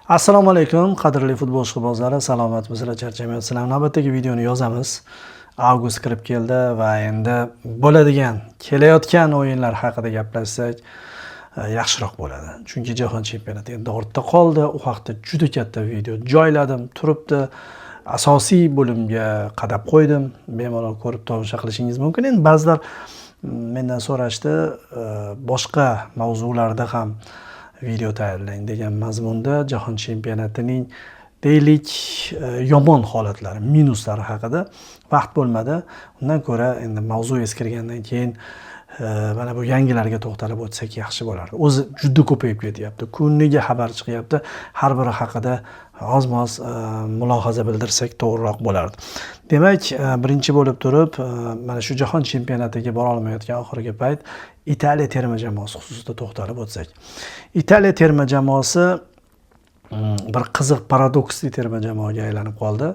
Assalomu alaykum, qadrli futbol ishqibozlari, salomatmisizlar, charchamayapsizlar. Navbatdagi videoni yozamiz. Avgust kirib keldi va endi bo'ladigan, kelayotgan o'yinlar haqida gaplashsak yaxshiroq bo'ladi. Chunki jahon chempionati endi ortda qoldi. U haqda juda katta video joyladim, turibdi. Asosiy bo'limga qadab qo'ydim. Bemalol ko'rib tomosha qilishingiz mumkin. Endi ba'zilar mendan so'rashdi, boshqa mavzularda ham video tayyorlang degan mazmunda jahon chempionatining deylik yomon holatlari, minuslari haqida vaqt bo'lmadi. Undan ko'ra endi mavzu eskirgandan keyin mana bu yangilarga to'xtalib o'tsak yaxshi bo'lardi. O'zi juda ko'payib ketyapti. Kuniga xabar chiqyapti. Har biri haqida oz-moz mulohaza bildirsak to'g'riroq bo'lardi. Demak, birinchi bo'lib turib, mana shu jahon chempionatiga bora olmayotgan oxirgi payt Italiya terma jamoasi xususida to'xtalib o'tsak. Italiya terma jamoasi bir qiziq paradoksli terma jamoaga aylanib qoldi.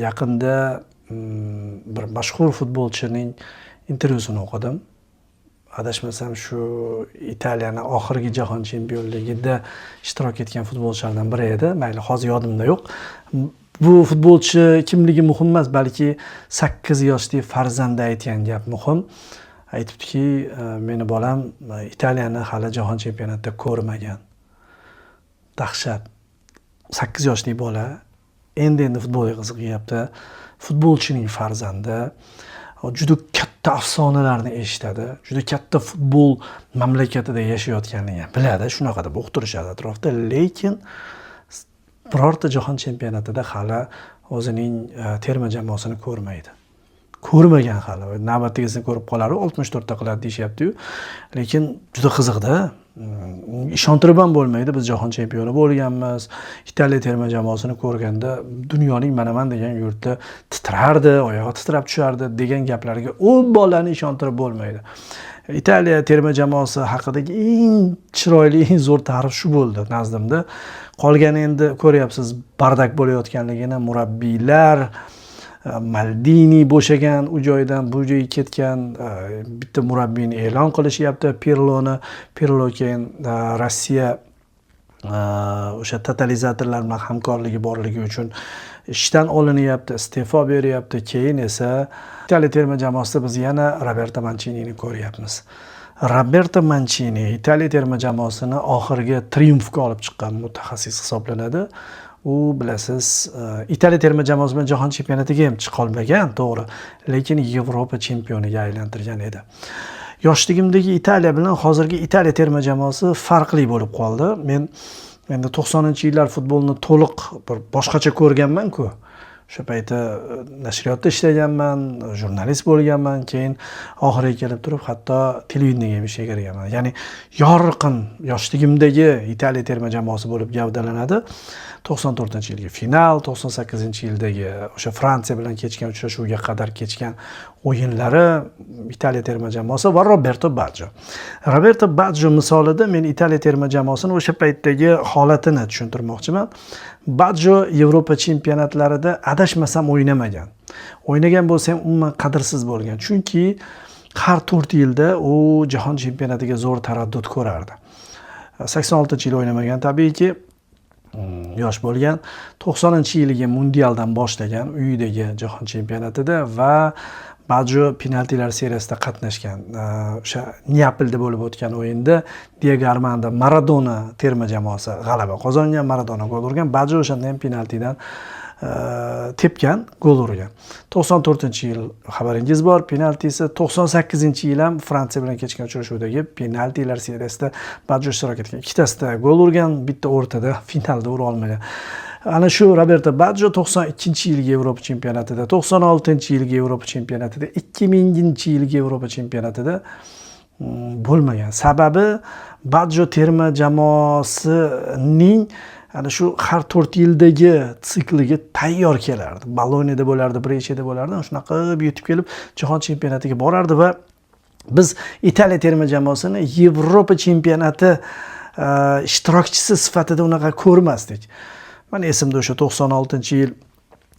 Yaqinda bir mashhur futbolchining intervyusini o'qidim. Adashmasam shu Italiyaning oxirgi jahon chempionligida ishtirok etgan futbolchilardan biri edi. Mayli, hozir yodimda yo'q. Bu futbolchi kimligi muhim emas, balki 8 yoshli farzandi aytgan gap muhim. Aytibdiki, meni bolam Italiyani hali jahon chempionatida ko'rmagan. Dahshat. 8 yoshli bola endi futbolga qiziqyapti. Futbolchining farzandi juda katta afsonalarni eshitadi. Juda katta futbol mamlakatida yashayotganini biladi. Shunaqa deb uqtirishadi atrofda, lekin birorta jahon chempionatida hali o'zining terma jamoasini ko'rmaydi. Ko'rmagan hali. Navbatdagisini ko'rib qoladi, 64 ta qiladi deyapti-yu. Lekin juda qiziqda. Ishontirib ham bo'lmaydi. Biz jahon chempioni bo'lganmiz. Italiya terma jamoasini ko'rganda dunyoning mana degan yurtda titrardi, oyog'i titrab tushardi degan gaplarga u bolani ishontirib bo'lmaydi. Italiya terma jamoasi haqidagi eng chiroyli, eng zo'r ta'rif shu bo'ldi nazdimda. Qolgani endi ko'ryapsiz, bardak bo'layotganligini, murabbiylar Maldini bo'shagan, u joydan bu joyga ketgan, bitta murabbiyni e'lon qilishyapti, Pirlo keyin Rossiya o'sha totalizatorlar bilan hamkorligi borligi uchun ishdan olinyapti, iste'fo beryapti. Keyin esa Italiya terma jamoasida biz yana Roberto Mancinini ko'ryapmiz. Roberto Mancini Italiya terma jamoasini oxirgi triumfga olib chiqqan mutaxassis hisoblanadi. U bilasiz, Italiya terma jamoasi bilan jahon chempionatiga ham chiqa olmagan, to'g'ri, lekin Yevropa chempioniga aylantirgan edi. Yoshligimdagi Italiya bilan hozirgi Italiya terma jamoasi farqli bo'lib qoldi. Men endi 90-yillar futbolni to'liq bir boshqacha ko'rganman-ku. O'sha paytda nashriyotda ishlaganman, jurnalist bo'lganman, keyin oxiriga kelib turib hatto televideniyaga ham ishga kirganman. Ya'ni yorqin yoshligimdagi Italiya terma jamoasi bo'lib gavdalanadi. 94-yilgi final, 98-yildagi o'sha Fransiya bilan kechgan uchrashuvga qadar kechgan o'yinlari Italiya terma jamoasi va Roberto Baggio. Roberto Baggio misolida men Italiya terma jamoasini o'sha paytdagi holatini tushuntirmoqchiman. Baggio Yevropa chempionatlarida adashmasam o'ynamagan. O'ynagan bo'lsa ham umuman qadrsiz bo'lgan. Chunki har 4 yilda u jahon chempionatiga zo'r taraddud ko'rardi. 86-yil o'ynamagan tabiiyki, yosh bo'lgan. 90-yilgi mundialdan boshlagan uyidagi jahon chempionatida va Baggio penaltilar seriyasida qatnashgan. O'sha Neapolda bo'lib o'tgan o'yinda Diego Armando Maradona terma jamoasi g'alaba qozongan, Maradona gol urgan. Baggio o'shanda ham penaltidan tepgan, gol urgan. 94-yil xabaringiz bor, penaltisi. 98-yil ham Fransiya bilan kechgan uchrashuvdagi penaltilar seriyasida Baggio ishtirok etgan. Ikkitasida gol urgan, bitta o'rtada finalda ura olmagan. Ana shu Roberto Baggio 92-yilgi Yevropa chempionatida, 96-yilgi Yevropa chempionatida, 2000-yilgi Yevropa chempionatida bo'lmagan. Sababi Baggio terma jamoasining ana shu har 4 yildagi sikliga tayyor kelardi. Bolonyada bo'lardi, Brecheda bo'lardi. Shunaqa yetib kelib jahon chempionatiga borardi va biz Italiya terma jamoasini Yevropa chempionati ishtirokchisi sifatida unaqa ko'rmasdik. Mana esimda o'sha 96-yil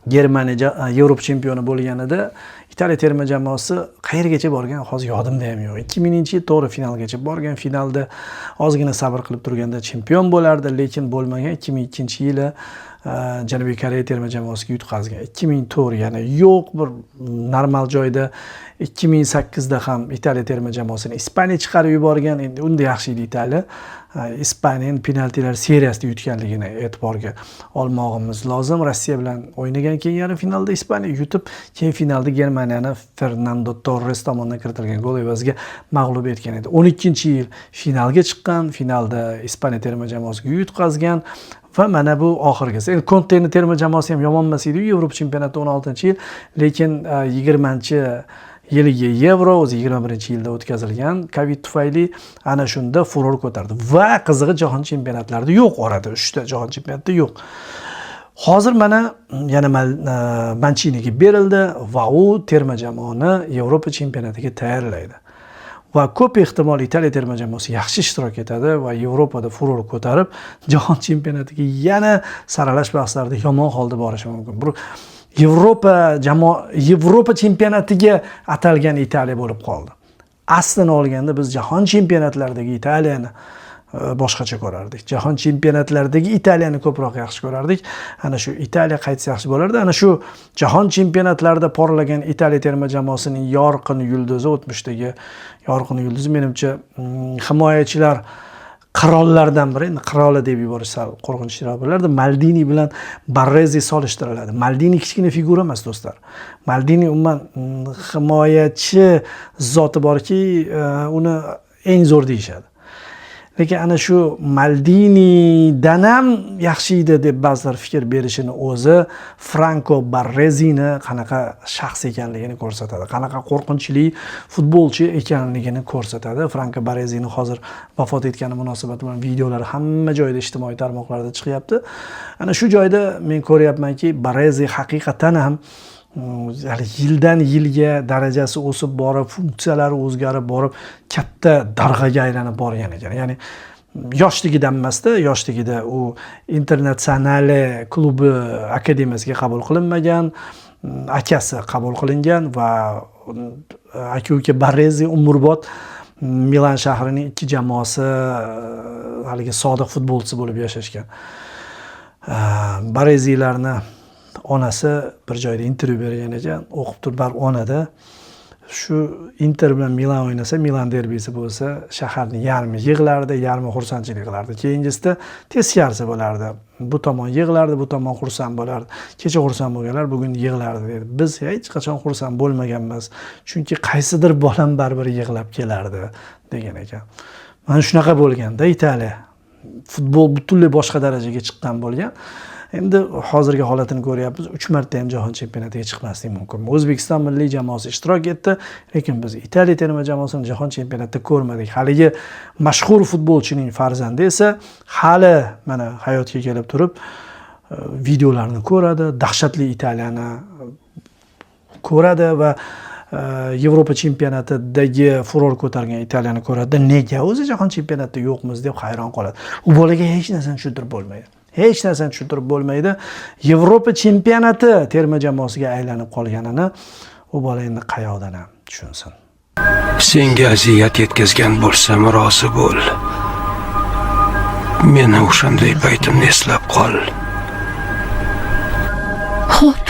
Germaniya Yevropa chempioni bo'lganida Italiya terma jamoasi qayergacha borgan hozir yodimda ham yo'q. 2000-yil to'g'ri finalgacha borgan. Finalda ozgina sabr qilib turganda chempion bo'lardi, lekin bo'lmagan. 2002-yili Janubiy Koreya terma jamoasiga yutqazgan. 2004 yana yo'q bir normal joyda. 2008da ham Italiya terma jamoasini Ispaniya chiqarib yuborgan. Endi unda yaxshi edi Italiya. Ispaniyaning penaltilar seriyasida yutganligini e'tiborga olmog'imiz lozim. Rossiya bilan o'ynagan keyin yarim finalda Ispaniya yutib, keyin finalda Germaniyani Fernando Torres tomonidan kiritilgan gol evaziga mag'lub etgan edi. 12-yil finalga chiqqan, finalda Ispaniya terma jamoasiga yutqazgan va mana bu oxirgisi. Endi Conte'ning terma jamoasi ham yomon emas edi, Yevropa chempionati 16-yil, lekin 20-yilgi Yevro o'zi 21-yilda o'tkazilgan. Covid tufayli ana shunda furor ko'tardi. Va qizig'i jahon chempionatlarida yo'q orada, 3 ta jahon chempionatida yo'q. Hozir mana yana Manciniga berildi va u terma jamoani Yevropa chempionatiga tayyorlaydi. Va ko'p ehtimol Italiya terma jamoasi yaxshi ishtirok etadi va Yevropada furor ko'tarib, jahon chempionatiga yana saralash bahslarida yomon holda borishi mumkin. Bu Yevropa chempionatiga atalgan Italiya bo'lib qoldi. Aslini olganda biz jahon chempionatlaridagi Italiyani boshqacha ko'rardik. Jahon chempionatlaridagi Italiyani ko'proq yaxshi ko'rardik. Ana shu Italiya qaytsa yaxshi bo'lardi. Ana shu jahon chempionatlarida porlagan Italiya terma jamoasining yorqin yulduzi, o'tmishdagi yorqin yulduzi menimcha himoyachilar qirollardan biri. Endi qiroli deb yuborish sal qo'rqinchliroq bo'lardi. Maldini bilan Barrezi solishtiriladi. Maldini kichkina figura emas, do'stlar. Maldini umuman himoyachi zoti borki, uni eng zo'r deyishadi. Lekin ana shu Maldinidan ham yaxshi edi deb ba'zilar fikr berishini o'zi Franco Barrezini qanaqa shaxs ekanligini ko'rsatadi. Qanaqa qo'rqinchli futbolchi ekanligini ko'rsatadi. Franco Barrezini hozir vafot etgani munosabati bilan videolari hamma joyda ijtimoiy tarmoqlarda chiqyapti. Ana shu joyda men ko'ryapmanki, Barrezi haqiqatan ham yildan yilga darajasi o'sib borib, funksiyalari o'zgarib borib, katta darg'aga aylanib borgan ekan. Ya'ni yoshligidan emasda, yoshligida u Internazionale klubi akademiyasiga qabul qilinmagan, akasi qabul qilingan va aka-uka Barrezi umrbod Milan shahrining ikki jamoasi haligi sodiq futbolchisi bo'lib yashashgan. Barrezilarni onasi bir joyda intervyu bergan ekan, o'qib turib onada shu Inter bilan Milan o'ynasa, Milan derbisi bo'lsa, shaharning yarmi yig'lardi, yarmi xursandchilik qilardi. Keyingisida teskarisi bo'lardi. Bu tomon yig'lardi, bu tomon xursand bo'lardi. Kecha xursand bo'lganlar bugun yig'lardi dedi. Biz hech qachon xursand bo'lmaganmiz, chunki qaysidir bolam baribir yig'lab kelardi degan ekan. Mana shunaqa bo'lganda Italiya futbol butunlay boshqa darajaga chiqqan bo'lgan. Endi hozirgi holatini ko'ryapmiz. 3 marta ham jahon chempionatiga chiqmaslik mumkin. O'zbekiston milliy jamoasi ishtirok etdi, lekin biz Italiya terma jamoasini jahon chempionatida ko'rmadik. Haligi mashhur futbolchining farzandi esa hali mana hayotga kelib turib videolarni ko'radi, dahshatli Italiyani ko'radi va Yevropa chempionatidagi furor ko'targan Italiyani ko'radi. Nega o'zi jahon chempionatida yo'qmiz deb hayron qoladi. U bolaga hech narsani tushuntirib bo'lmaydi. Hech narsani tushuntirib bo'lmaydi. Yevropa chempionati terma jamoasiga aylanib qolganini u bola endi qayoqdan ham tushunsin. Senga aziyat yetkazgan bo'lsam, rozi bo'l. Meni o'shanday paytimni eslab qol. Xo'p.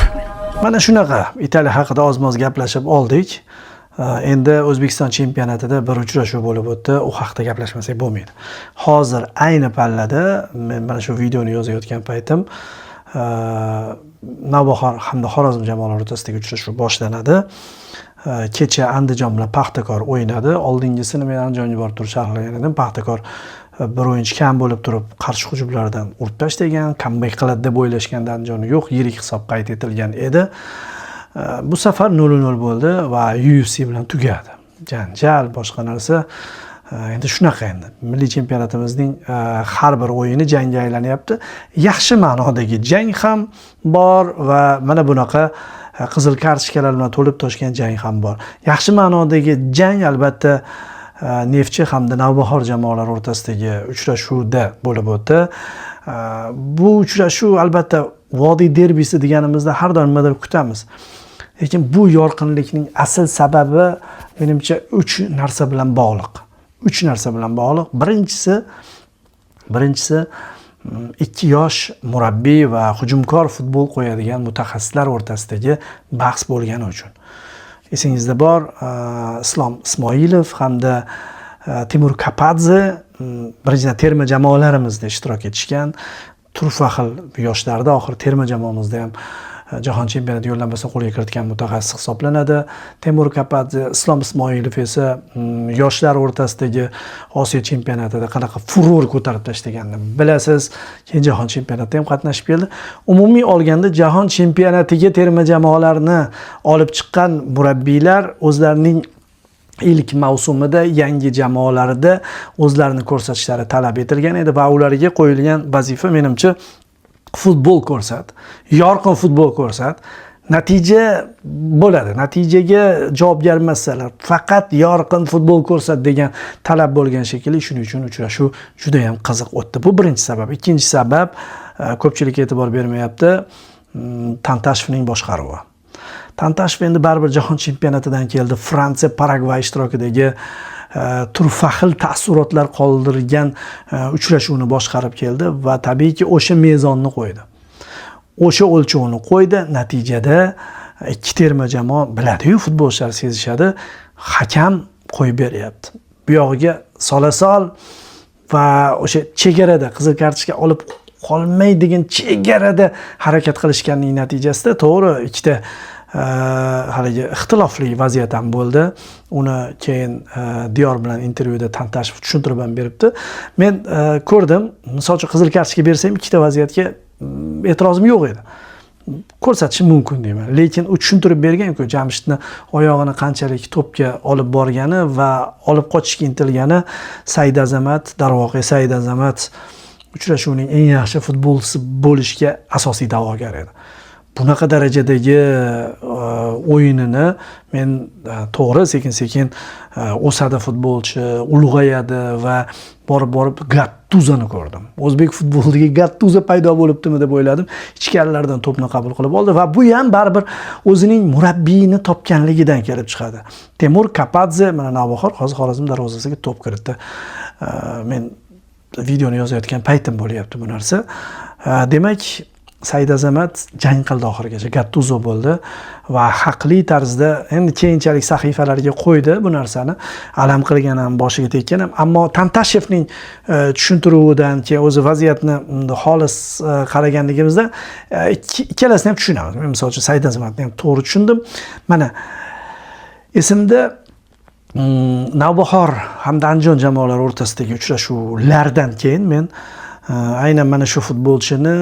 Mana shunaqa Italiya haqida oz-moz gaplashib oldik. Endi O'zbekiston chempionatida bir uchrashuv bo'lib o'tdi. U haqida gaplashmasak bo'lmaydi. Hozir ayni pallada men mana shu videoni yozayotgan paytim Navbahor hamda Xorazm jamoalari o'rtasidagi uchrashuv boshlanadi. Kecha Andijon bilan Paxtakor o'ynadi. Oldingisini men Andijonga borib turib sharhlagan edim. Paxtakor bir o'yinchi kam bo'lib turib qarshi hujumlardan urib tashlagan, comeback qiladi deb o'ylashganda Andijon yo'q, yirik hisob qayd etilgan edi. Bu safar 0-0 bo'ldi va UFC bilan tugadi. Janjal, boshqa narsa. Endi shunaqa endi. Milliy chempionatimizning har bir o'yini jangga aylanyapti. Yaxshi ma'nodagi jang ham bor va mana bunaqa qizil kartochkalar bilan to'lib toshgan jang ham bor. Yaxshi ma'nodagi jang albatta Neftchi hamda Navbahor jamoalari o'rtasidagi uchrashuvda bo'lib o'tdi. Bu uchrashuv albatta Vodiy derbisi deganimizda har doim nimadir kutamiz. Lekin bu yorqinlikning asl sababi menimcha 3 narsa bilan bog'liq. 3 narsa bilan bog'liq. Birinchisi 2 yosh murabbiy va hujumkor futbol qo'yadigan mutaxassislar o'rtasidagi bahs bo'lgani uchun. Esingizda bor, Islom Ismoilov hamda Timur Kapadze birinchidan terma jamoalarimizda ishtirok etishgan. Turfa xil yoshlarda oxir terma jamoamizda ham jahon chempionati yo'llanmasini qo'lga kiritgan mutaxassis hisoblanadi. Temur Kapadze, Islom Ismoilov esa yoshlar o'rtasidagi Osiyo chempionatida qanaqa furor ko'tarib tashlaganini bilasiz. Keyin jahon chempionatida ham qatnashib keldi. Umumiy olganda jahon chempionatiga terma jamoalarni olib chiqqan murabbiylar o'zlarining ilk mavsumida yangi jamoalarida o'zlarini ko'rsatishlari talab etilgan edi va ularga qo'yilgan vazifa menimcha futbol ko'rsat, yorqin futbol ko'rsat, natija bo'ladi. Natijaga javobgar emaslar, faqat yorqin futbol ko'rsat degan talab bo'lgan shekilli, shuning uchun uchrashuv juda ham qiziq o'tdi. Bu birinchi sabab. Ikkinchi sabab, ko'pchilik e'tibor bermayapti, Tantashevning boshqaruvi. Tantashev endi baribir jahon chempionatidan keldi. Fransiya, Paragvay ishtirokidagi turfa xil taassurotlar qoldirgan uchrashuvni boshqarib keldi va tabiiyki o'sha mezonni qo'ydi. O'sha o'lchovni qo'ydi. Natijada ikki terma jamoa biladi-yu, futbolchilar sezishadi, hakam qo'yib beryapti. Bu yog'iga sola-sol va o'sha chegarada qizil kartochka olib qolmaydigan chegarada harakat qilishganning natijasida to'g'ri ikkita haligi ixtilofli vaziyat ham bo'ldi. Uni keyin Diyor bilan intervyuda Tantashev tushuntirib ham beribdi. Men ko'rdim, misol uchun qizil kartochka bersam ikkita vaziyatga e'tirozim yo'q edi. Ko'rsatishim mumkin deyman. Lekin u tushuntirib bergan-ku, Jamshidni oyog'ini qanchalik to'pga olib borgani va olib qochishga intilgani. Said Azamat, darvoqe Said Azamat uchrashuvning eng yaxshi futbolchisi bo'lishga asosiy da'vogar edi. Bunaqa darajadagi o'yinini men to'g'ri sekin-sekin o'sadi futbolchi, ulg'ayadi va borib Gattuzani ko'rdim. O'zbek futbolidagi Gattuza paydo bo'libdimi deb o'yladim. Ichkarilardan to'pni qabul qilib oldi va bu ham baribir o'zining murabbiyini topganligidan kelib chiqadi. Temur Kapadze mana Navbahor hozir Xorazm darvozasiga to'p kiritdi. Men videoni yozayotgan paytim bo'lyapti bu narsa. Demak, Said Azamat jang qildi oxirigacha, Gattuzo bo'ldi va haqli tarzda endi keyinchalik sahifalarga qo'ydi bu narsani. Alam qilgan ham, boshiga tekkan ham, ammo Tantashevning tushuntiruvidan keyin o'zi vaziyatni xolis qaraganligimizda ikkalasini ham tushunamiz. Men misol uchun Said Azamatni ham to'g'ri tushundim. Mana esimda Navbahor hamda Andijon jamoalari o'rtasidagi uchrashuvlardan keyin men aynan mana shu futbolchini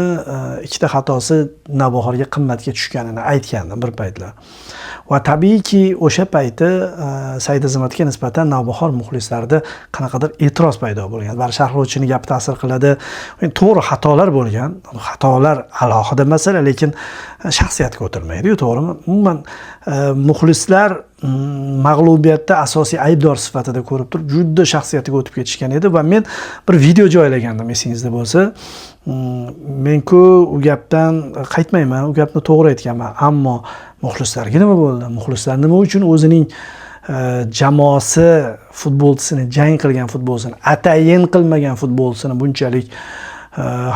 ikkita xatosi Navbahorga qimmatga tushganini aytgandim bir paytlar. Va tabiiyki o'sha payti Said Azamatga nisbatan Navbahor muxlislarida qanaqadir e'tiroz paydo bo'lgan. Bari sharhlovchining gapi ta'sir qiladi. To'g'ri xatolar bo'lgan. Xatolar alohida masala, lekin shaxsiyatga o'tilmaydi-yu, to'g'rimi? Umuman muxlislar mag'lubiyatda asosiy aybdor sifatida ko'rib turib, juda shaxsiyatiga o'tib ketishgan edi va men bir video joylagandim, esingizda bo'lsa. Men-ku u gapdan qaytmayman, u gapni to'g'ri aytganman, ammo muxlislarga nima bo'ldi? Muxlislar nima uchun o'zining jamoasi futbolchisini, jang qilgan futbolchisini, atayin qilmagan futbolchisini bunchalik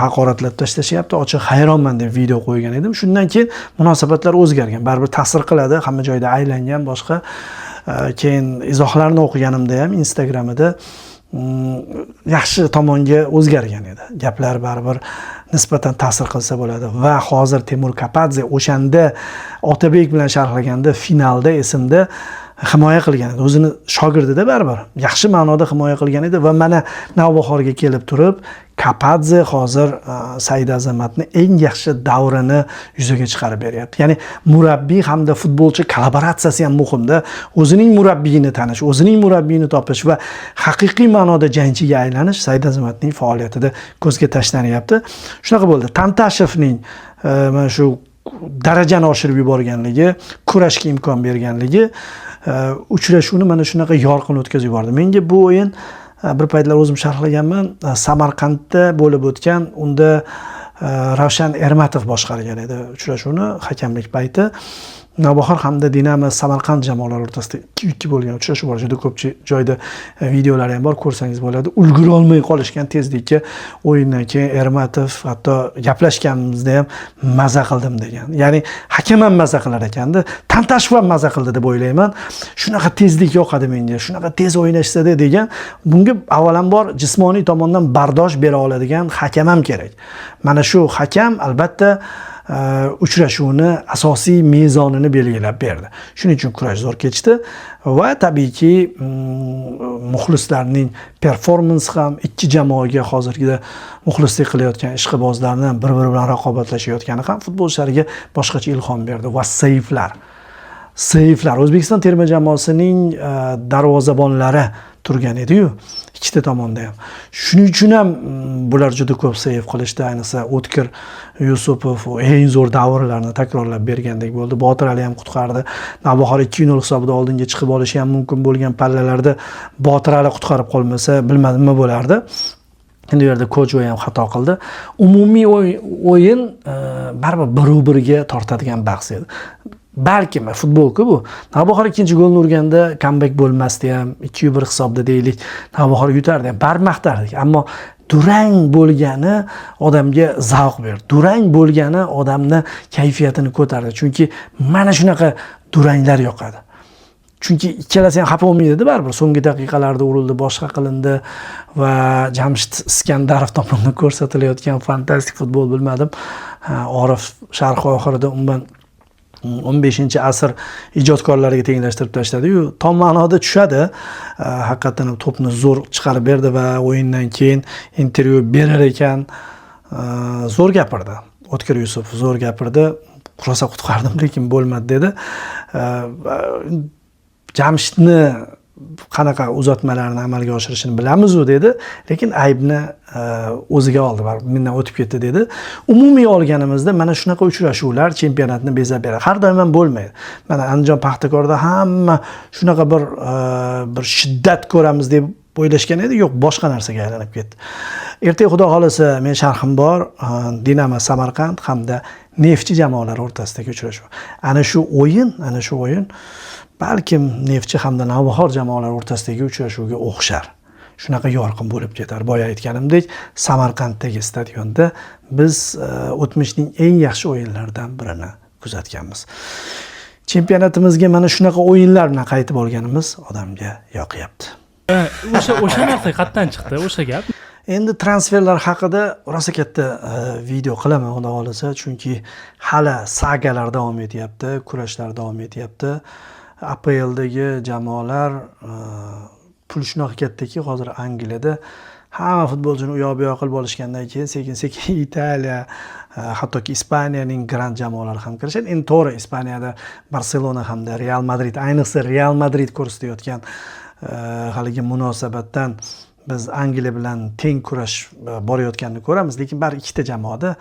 haqoratlab tashlashyapti? Ochiq hayronman deb video qo'ygan edim. Shundan keyin munosabatlar o'zgargan. Baribir ta'sir qiladi, hamma joyda aylangan boshqa. Keyin izohlarni o'qiganimda ham Instagramida yaxshi tomonga o'zgargan edi. Gaplar baribir nisbatan ta'sir qilsa bo'ladi va hozir Temur Kapadze o'shanda Otabek bilan sharhlaganda finalda esimda himoya qilgan edi. O'zini shogirdida baribir yaxshi ma'noda himoya qilgan edi va mana Navbahorga kelib turib Kapadze hozir Said Azamatni eng yaxshi davrini yuzaga chiqarib beryapti. Ya'ni murabbiy hamda futbolchi kollaboratsiyasi ham muhimda. O'zining murabbiyini tanish, o'zining murabbiyini topish va haqiqiy ma'noda jangchiga aylanish Said Azamatning faoliyatida ko'zga tashlanyapti. Shunaqa bo'ldi. Tantashevning mana shu darajani oshirib yuborganligi, kurashga imkon berganligi uchrashuvni mana shunaqa yorqin o'tkazib yubordi. Menga bu o'yin bir paytlar o'zim sharhlaganman, Samarqandda bo'lib o'tgan, unda Ravshan Ermatov boshqargan edi uchrashuvni hakamlik payti. Navbahor hamda Dinamo Samarqand jamoalari o'rtasida 2-2 bo'lgan uchrashuv bor. Juda ko'p joyda videolari ham bor, ko'rsangiz bo'ladi. Ulgura olmay qolishgan tezlikka o'yindan keyin Ermatov hatto gaplashganimizda ham maza qildim degan. Ya'ni hakam ham maza qilar ekanda, Tantashev ham maza qildi deb o'ylayman. Shunaqa tezlik yoqadi menga, shunaqa tez o'ynashsa degan. Bunga avvalambor jismoniy tomondan bardosh bera oladigan hakam ham kerak. Mana shu hakam albatta uchrashuvni asosiy mezonini belgilab berdi. Shuning uchun kurash zo'r kechdi va tabiiyki muxlislarning performansi ham ikki jamoaga hozirgida muxlislik qilayotgan ishqibozlarni bir-biri bilan raqobatlashayotgani ham futbolchilarga boshqacha ilhom berdi va seyflar O'zbekiston terma jamoasining darvozabonlari turgan edi-yu, ikkita tomonda ham. Shuning uchun ham bular juda ko'p seyf qilishdi, ayniqsa O'tkir Yusupov eng zo'r davrlarni takrorlab bergandek bo'ldi. Botir Ali ham qutqardi. Navbahor 2-0 hisobida oldinga chiqib olishi ham mumkin bo'lgan pallalarda Botir Ali qutqarib qolmasa, bilmadim nima bo'lardi. Endi bu yerda Kojoy ham xato qildi. Umumiy o'yin baribir bir-biriga tortadigan bahs edi. Balki futbolku bu. Navbahor ikkinchi golni urganda comeback bo'lmasdi ham, 2-1 hisobda deylik. Navbahor yutardi ham, bar maqtardik. Ammo durang bo'lgani odamga zavq berdi. Durang bo'lgani odamni kayfiyatini ko'tardi. Chunki mana shunaqa duranglar yoqadi. Chunki ikkalasi ham xafa bo'lmaydi baribir. So'nggi daqiqalarda urildi, boshqa qilindi va Jamshid Iskandarov tomonidan ko'rsatilayotgan fantastik futbol bilmadim. Orif sharh oxirida undan 15-asr ijodkorlariga tenglashtirib tashladi-yu, tom ma'noda tushadi. Haqiqatan to'pni zo'r chiqarib berdi va o'yindan keyin intervyu berar ekan, zo'r gapirdi. O'tkir Yusuf zo'r gapirdi. Rosa qutqardim, lekin bo'lmadi dedi. Jamshidni qanaqa uzatmalarni amalga oshirishini bilamiz-u dedi, lekin aybni o'ziga oldi, mendan o'tib ketdi dedi. Umumiy olganimizda mana shunaqa uchrashuvlar chempionatni bezab beradi. Har doim ham bo'lmaydi. Mana Andijon Paxtakorda hamma shunaqa bir shiddat ko'ramiz deb o'ylashgan edi, yo'q, boshqa narsaga aylanib ketdi. Ertaga xudo xolasa men sharhim bor, Dinamo Samarqand hamda Neftchi jamoalari o'rtasidagi uchrashuv. Ana shu o'yin balkim Neftchi hamda Navbahor jamoalari o'rtasidagi uchrashuvga o'xshar. Shunaqa yorqin bo'lib ketar. Boya aytganimdek, Samarqanddagi stadionda biz o'tmishning eng yaxshi o'yinlaridan birini kuzatganmiz. Chempionatimizga mana shunaqa o'yinlar bilan qaytib olganimiz odamga yoqyapti. O'sha narsa qayerdan chiqdi, o'sha gap? Endi transferlar haqida rosa katta video qilaman, xudo xolasa, chunki hali sagalar davom etyapti, kurashlar davom etyapti. APLdagi jamoalar pul shunaqa kattaki, hozir Angliyada hamma futbolchini u yoq bu yoq qilib olishgandan keyin sekin-sekin Italiya, hattoki Ispaniyaning grand jamoalari ham kirishadi. Endi to'g'ri, Ispaniyada Barselona hamda Real Madrid, ayniqsa Real Madrid ko'rsatayotgan haligi munosabatdan biz Angliya bilan teng kurash borayotganini ko'ramiz, lekin bari ikkita jamoada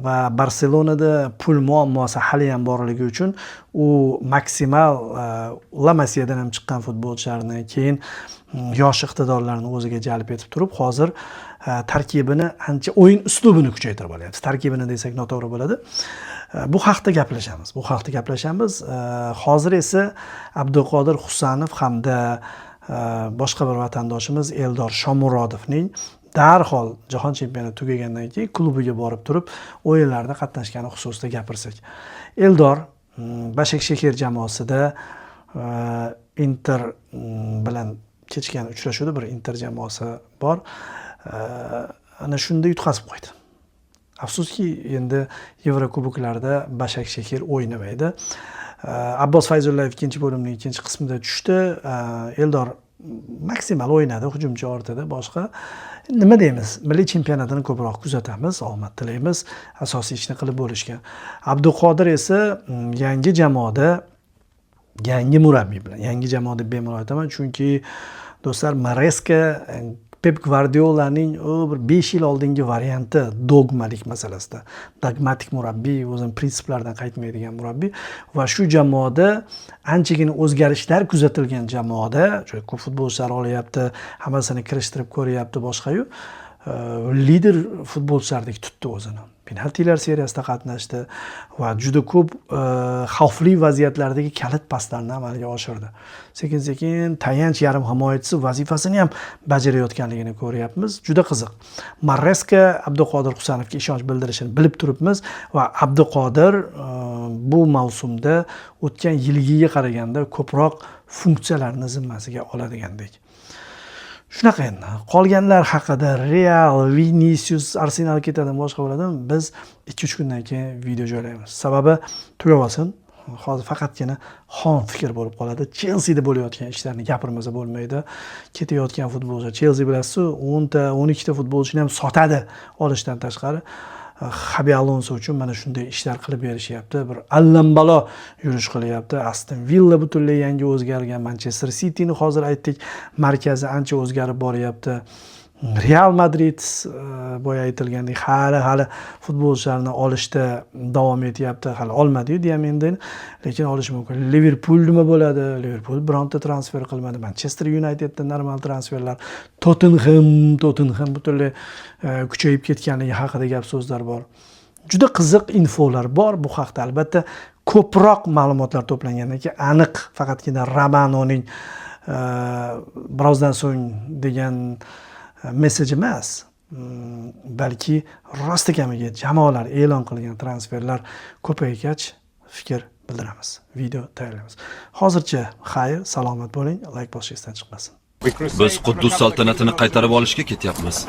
va Barselonada pul muammosi hali ham borligi uchun u maksimal La Masiyadan ham chiqqan futbolchilarni, keyin yosh iqtidorlarni o'ziga jalb etib turib, hozir tarkibini ancha o'yin uslubini kuchaytirib olyapti. Tarkibini desak noto'g'ri bo'ladi. Bu haqda gaplashamiz. Hozir esa Abduqodir Husanov hamda boshqa bir vatandoshimiz Eldor Shomurodovning darhol jahon chempionati tugagandan keyin klubiga borib turib o'yinlarda qatnashgani xususida gapirsak. Eldor Bashakshehir jamoasida Inter bilan kechgan uchrashuvda bir Inter jamoasi bor. Ana shunda yutqazib qo'ydi. Afsuski, endi Yevrokuboklarda Bashakshehir o'ynamaydi. Abbos Fayzullayev ikkinchi bo'limning ikkinchi qismida tushdi. Eldor maksimal o'ynadi, hujumchi ortida, boshqa nima deymiz? Milliy chempionatini ko'proq kuzatamiz, omad tilaymiz, asosiy ishni qilib bo'lishgan. Abduqodir esa yangi jamoada, yangi murabbiy bilan, yangi jamoada bemalol aytaman, chunki do'stlar, Maresca Pep Guardiolaning bir 5 yil oldingi varianti dogmalik masalasida. Dogmatik murabbiy, o'zining prinsiplardan qaytmaydigan murabbiy va shu jamoada anchagina o'zgarishlar kuzatilgan jamoada, ko'p futbolchilar olyapti, hammasini kirishtirib ko'ryapti, boshqa-yu lider futbolchilardek tutdi o'zini. penaltilar seriyasida qatnashdi va juda ko'p xavfli vaziyatlardagi kalit paslarni amalga oshirdi. Sekin-sekin tayanch yarim himoyachisi vazifasini ham bajarayotganligini ko'ryapmiz. Juda qiziq. Maresca Abduqodir Husanovga ishonch bildirishini bilib turibmiz va Abduqodir bu mavsumda o'tgan yilgiga qaraganda ko'proq funksiyalarni zimmasiga oladigandek. Shunaqa endi. Qolganlar haqida Real, Vinicius, Arsenal ketadi, boshqa bo'ladimi? Biz 2-3 kundan keyin video joylaymiz. Sababi tugab olsin. Hozir faqatgina xon fikr bo'lib qoladi. Chelsea da bo'layotgan ishlarni gapirmasa bo'lmaydi. Ketayotgan futbolchi Chelsea bilasiz, 10 ta, 12 ta futbolchini ham sotadi olishdan tashqari. Xabi Alonso uchun mana shunday ishlar qilib berishyapti. Bir allambalo yurish qilyapti. Aston Villa butunlay yangi o'zgargan, Manchester City'ni hozir aytdik, markazi ancha o'zgarib boryapti. Real Madrid boya aytilgandek hali futbolchilarni olishda davom etyapti. Hali olmadi-yu Diamandini, lekin olish mumkin. Liverpool nima bo'ladi? Liverpool bironta transfer qilmadi. Manchester Unitedda normal transferlar, Tottenham butunlay kuchayib ketganligi haqida gap so'zlar bor. Juda qiziq infolar bor bu haqda. Albatta ko'proq ma'lumotlar to'plangandan keyin aniq faqatgina Romanoning birozdan so'ng degan mesej emas, balki rosti kamiga jamoalar e'lon qilgan transferlar ko'paygach fikr bildiramiz, video tayyorlaymiz. Hozircha xayr, salomat bo'ling, like bosishingizdan chiqmasin. Biz Quddus saltanatini qaytarib olishga ketyapmiz.